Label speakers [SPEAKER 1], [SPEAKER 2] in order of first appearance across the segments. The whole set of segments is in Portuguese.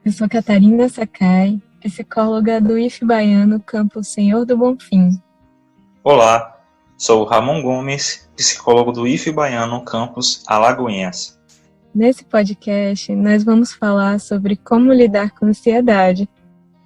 [SPEAKER 1] Eu sou Catarina Sakai, psicóloga do IF Baiano, campus Senhor do Bonfim.
[SPEAKER 2] Olá, sou Ramon Gomes, psicólogo do IF Baiano, campus Alagoinhas.
[SPEAKER 1] Nesse podcast, nós vamos falar sobre como lidar com ansiedade,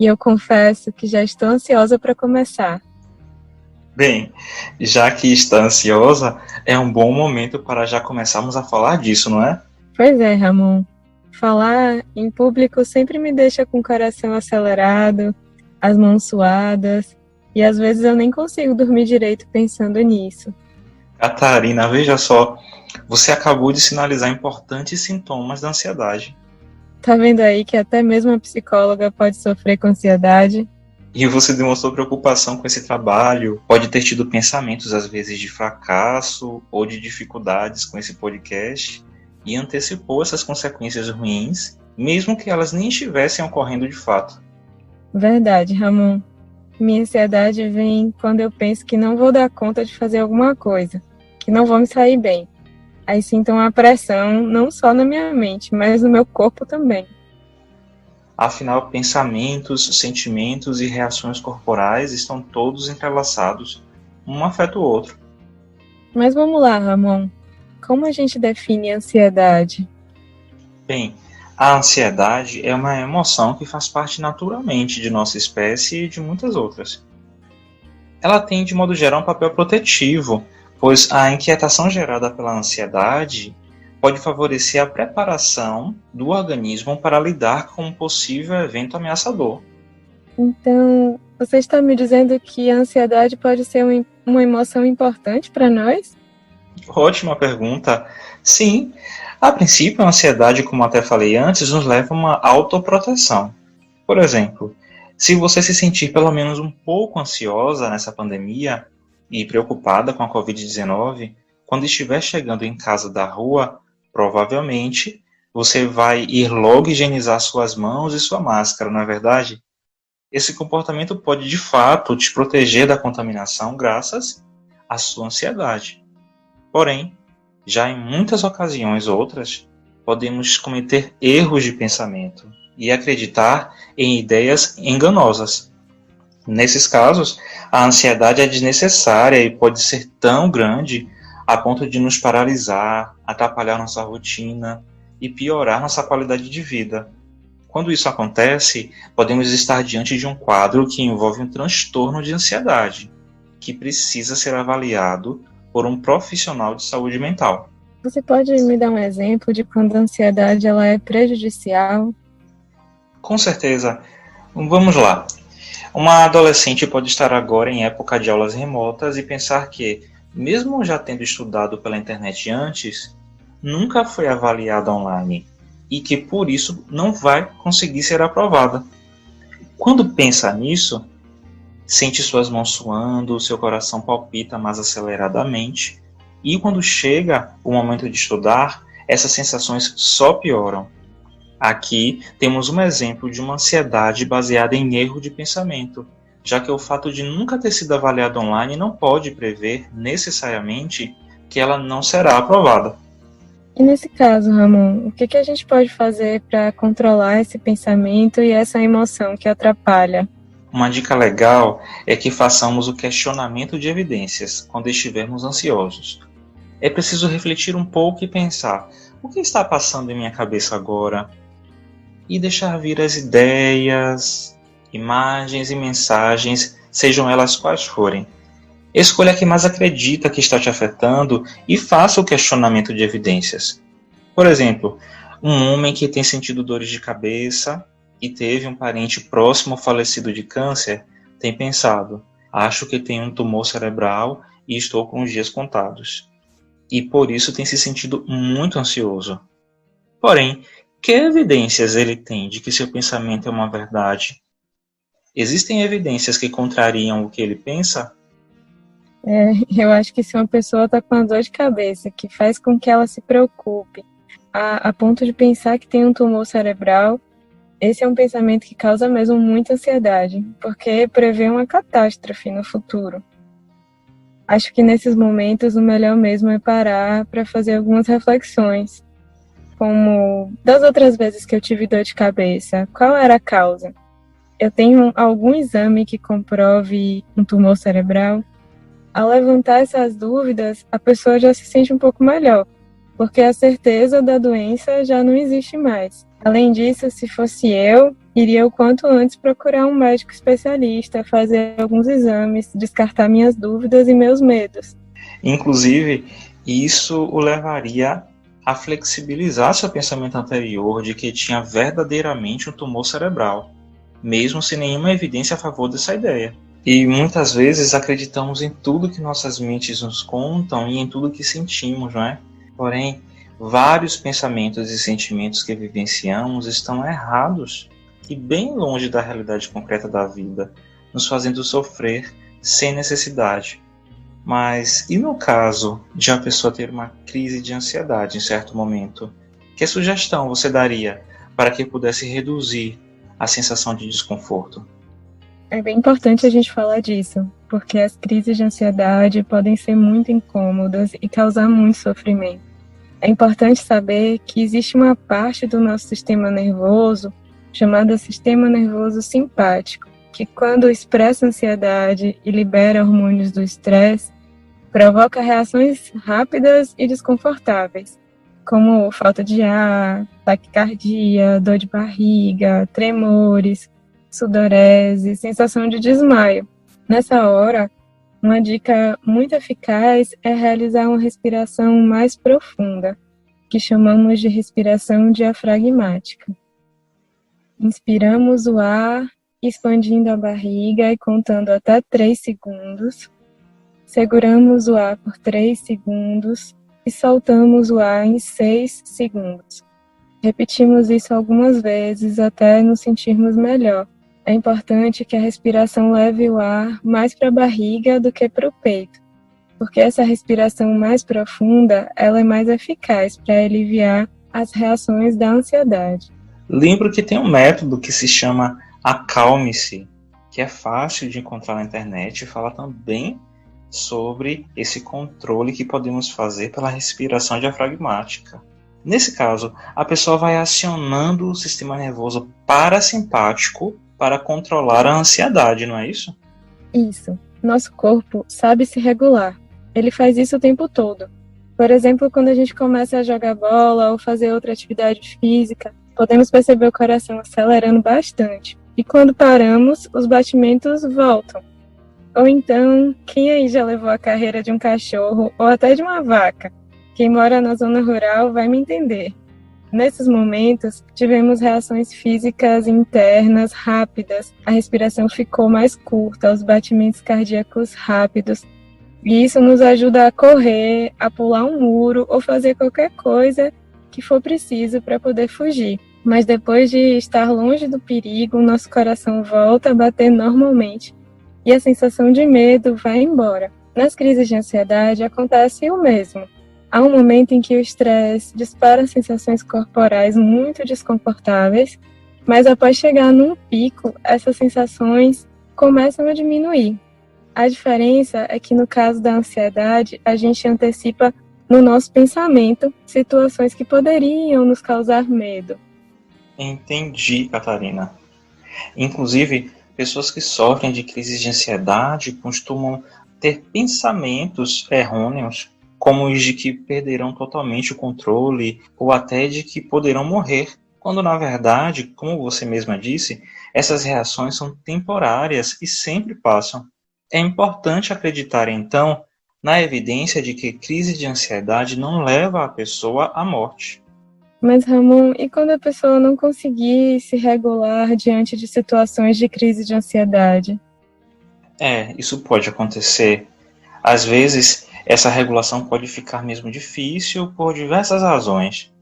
[SPEAKER 1] e eu confesso que já estou ansiosa para começar.
[SPEAKER 2] Bem, já que está ansiosa, é um bom momento para já começarmos a falar disso, não é?
[SPEAKER 1] Pois é, Ramon. Falar em público sempre me deixa com o coração acelerado, as mãos suadas, e às vezes eu nem consigo dormir direito pensando nisso.
[SPEAKER 2] Catarina, veja só, você acabou de sinalizar importantes sintomas da ansiedade.
[SPEAKER 1] Tá vendo aí que até mesmo a psicóloga pode sofrer com ansiedade?
[SPEAKER 2] E você demonstrou preocupação com esse trabalho, pode ter tido pensamentos às vezes de fracasso ou de dificuldades com esse podcast e antecipou essas consequências ruins, mesmo que elas nem estivessem ocorrendo de fato.
[SPEAKER 1] Verdade, Ramon. Minha ansiedade vem quando eu penso que não vou dar conta de fazer alguma coisa, que não vou me sair bem. Aí sinto uma pressão não só na minha mente, mas no meu corpo também.
[SPEAKER 2] Afinal, pensamentos, sentimentos e reações corporais estão todos entrelaçados, um afeta o outro.
[SPEAKER 1] Mas vamos lá, Ramon. Como a gente define a ansiedade?
[SPEAKER 2] Bem, a ansiedade é uma emoção que faz parte naturalmente de nossa espécie e de muitas outras. Ela tem, de modo geral, um papel protetivo, pois a inquietação gerada pela ansiedade pode favorecer a preparação do organismo para lidar com um possível evento ameaçador.
[SPEAKER 1] Então, você está me dizendo que a ansiedade pode ser uma emoção importante para nós?
[SPEAKER 2] Ótima pergunta. Sim, a princípio a ansiedade, como até falei antes, nos leva a uma autoproteção. Por exemplo, se você se sentir pelo menos um pouco ansiosa nessa pandemia e preocupada com a Covid-19, quando estiver chegando em casa da rua, provavelmente você vai ir logo higienizar suas mãos e sua máscara, não é verdade? Esse comportamento pode de fato te proteger da contaminação graças à sua ansiedade. Porém, já em muitas ocasiões outras, podemos cometer erros de pensamento e acreditar em ideias enganosas. Nesses casos, a ansiedade é desnecessária e pode ser tão grande a ponto de nos paralisar, atrapalhar nossa rotina e piorar nossa qualidade de vida. Quando isso acontece, podemos estar diante de um quadro que envolve um transtorno de ansiedade, que precisa ser avaliado por um profissional de saúde mental.
[SPEAKER 1] Você pode me dar um exemplo de quando a ansiedade ela é prejudicial?
[SPEAKER 2] Com certeza. Vamos lá. Uma adolescente pode estar agora em época de aulas remotas e pensar que, mesmo já tendo estudado pela internet antes, nunca foi avaliada online e que por isso não vai conseguir ser aprovada. Quando pensa nisso, sente suas mãos suando, seu coração palpita mais aceleradamente e quando chega o momento de estudar, essas sensações só pioram. Aqui temos um exemplo de uma ansiedade baseada em erro de pensamento, já que o fato de nunca ter sido avaliada online não pode prever necessariamente que ela não será aprovada.
[SPEAKER 1] E nesse caso, Ramon, o que a gente pode fazer para controlar esse pensamento e essa emoção que atrapalha?
[SPEAKER 2] Uma dica legal é que façamos o questionamento de evidências quando estivermos ansiosos. É preciso refletir um pouco e pensar: o que está passando em minha cabeça agora? E deixar vir as ideias, imagens e mensagens, sejam elas quais forem. Escolha a que mais acredita que está te afetando e faça o questionamento de evidências. Por exemplo, um homem que tem sentido dores de cabeça e teve um parente próximo falecido de câncer tem pensado: acho que tenho um tumor cerebral e estou com os dias contados. E por isso tem se sentido muito ansioso. Porém, que evidências ele tem de que seu pensamento é uma verdade? Existem evidências que contrariam o que ele pensa?
[SPEAKER 1] Eu acho que se uma pessoa está com uma dor de cabeça que faz com que ela se preocupe a ponto de pensar que tem um tumor cerebral, esse é um pensamento que causa mesmo muita ansiedade, porque prevê uma catástrofe no futuro. Acho que nesses momentos o melhor mesmo é parar para fazer algumas reflexões. como das outras vezes que eu tive dor de cabeça, qual era a causa? Eu tenho algum exame que comprove um tumor cerebral? Ao levantar essas dúvidas, a pessoa já se sente um pouco melhor, porque a certeza da doença já não existe mais. Além disso, se fosse eu, iria o quanto antes procurar um médico especialista, fazer alguns exames, descartar minhas dúvidas e meus medos.
[SPEAKER 2] Inclusive, isso o levaria a flexibilizar seu pensamento anterior de que tinha verdadeiramente um tumor cerebral, mesmo sem nenhuma evidência a favor dessa ideia. E muitas vezes acreditamos em tudo que nossas mentes nos contam e em tudo que sentimos, não é? Porém, vários pensamentos e sentimentos que vivenciamos estão errados e bem longe da realidade concreta da vida, nos fazendo sofrer sem necessidade. Mas e no caso de a pessoa ter uma crise de ansiedade em certo momento? Que sugestão você daria para que pudesse reduzir a sensação de desconforto?
[SPEAKER 1] É bem importante a gente falar disso, porque as crises de ansiedade podem ser muito incômodas e causar muito sofrimento. É importante saber que existe uma parte do nosso sistema nervoso chamada sistema nervoso simpático, que quando expressa ansiedade e libera hormônios do estresse, provoca reações rápidas e desconfortáveis, como falta de ar, taquicardia, dor de barriga, tremores, sudorese, sensação de desmaio. Nessa hora, uma dica muito eficaz é realizar uma respiração mais profunda, que chamamos de respiração diafragmática. Inspiramos o ar, expandindo a barriga e contando até 3 segundos. Seguramos o ar por 3 segundos e soltamos o ar em 6 segundos. Repetimos isso algumas vezes até nos sentirmos melhor. É importante que a respiração leve o ar mais para a barriga do que para o peito, porque essa respiração mais profunda ela é mais eficaz para aliviar as reações da ansiedade.
[SPEAKER 2] Lembro que tem um método que se chama Acalme-se, que é fácil de encontrar na internet e fala também sobre esse controle que podemos fazer pela respiração diafragmática. Nesse caso, a pessoa vai acionando o sistema nervoso parasimpático para controlar a ansiedade, não é isso?
[SPEAKER 1] Isso. Nosso corpo sabe se regular. Ele faz isso o tempo todo. Por exemplo, quando a gente começa a jogar bola ou fazer outra atividade física, podemos perceber o coração acelerando bastante. E quando paramos, os batimentos voltam. Ou então, quem aí já levou a carreira de um cachorro ou até de uma vaca? Quem mora na zona rural vai me entender. Nesses momentos, tivemos reações físicas internas rápidas, a respiração ficou mais curta, os batimentos cardíacos rápidos, e isso nos ajuda a correr, a pular um muro ou fazer qualquer coisa que for preciso para poder fugir. Mas depois de estar longe do perigo, nosso coração volta a bater normalmente e a sensação de medo vai embora. Nas crises de ansiedade acontece o mesmo. Há um momento em que o estresse dispara sensações corporais muito desconfortáveis, mas após chegar num pico, essas sensações começam a diminuir. A diferença é que no caso da ansiedade, a gente antecipa no nosso pensamento situações que poderiam nos causar medo.
[SPEAKER 2] Entendi, Catarina. Inclusive, pessoas que sofrem de crises de ansiedade costumam ter pensamentos errôneos, como os de que perderão totalmente o controle ou até de que poderão morrer, quando na verdade, como você mesma disse, essas reações são temporárias e sempre passam. É importante acreditar então na evidência de que crise de ansiedade não leva a pessoa à morte.
[SPEAKER 1] Mas, Ramon, e quando a pessoa não conseguir se regular diante de situações de crise de ansiedade?
[SPEAKER 2] Isso pode acontecer. Às vezes, essa regulação pode ficar mesmo difícil por diversas razões.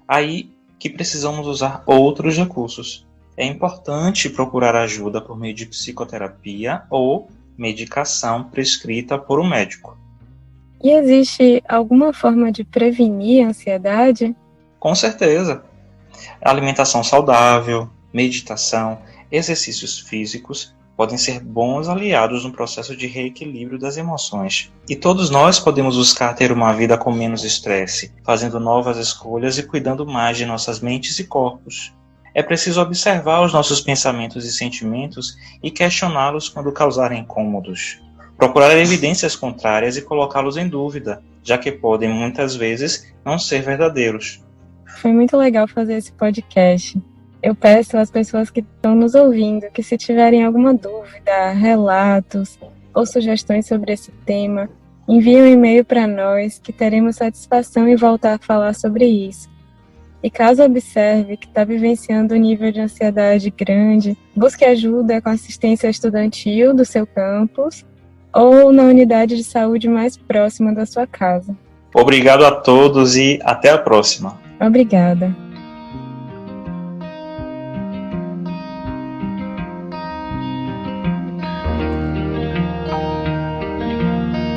[SPEAKER 2] Aí que precisamos usar outros recursos. É importante procurar ajuda por meio de psicoterapia ou medicação prescrita por um médico.
[SPEAKER 1] E existe alguma forma de prevenir a ansiedade?
[SPEAKER 2] Com certeza. Alimentação saudável, meditação, exercícios físicos podem ser bons aliados no processo de reequilíbrio das emoções. E todos nós podemos buscar ter uma vida com menos estresse, fazendo novas escolhas e cuidando mais de nossas mentes e corpos. É preciso observar os nossos pensamentos e sentimentos e questioná-los quando causarem incômodos. Procurar evidências contrárias e colocá-los em dúvida, já que podem muitas vezes não ser verdadeiros.
[SPEAKER 1] Foi muito legal fazer esse podcast. Eu peço às pessoas que estão nos ouvindo que, se tiverem alguma dúvida, relatos ou sugestões sobre esse tema, enviem um e-mail para nós, que teremos satisfação em voltar a falar sobre isso. E caso observe que está vivenciando um nível de ansiedade grande, busque ajuda com assistência estudantil do seu campus ou na unidade de saúde mais próxima da sua casa.
[SPEAKER 2] Obrigado a todos e até a próxima.
[SPEAKER 1] Obrigada.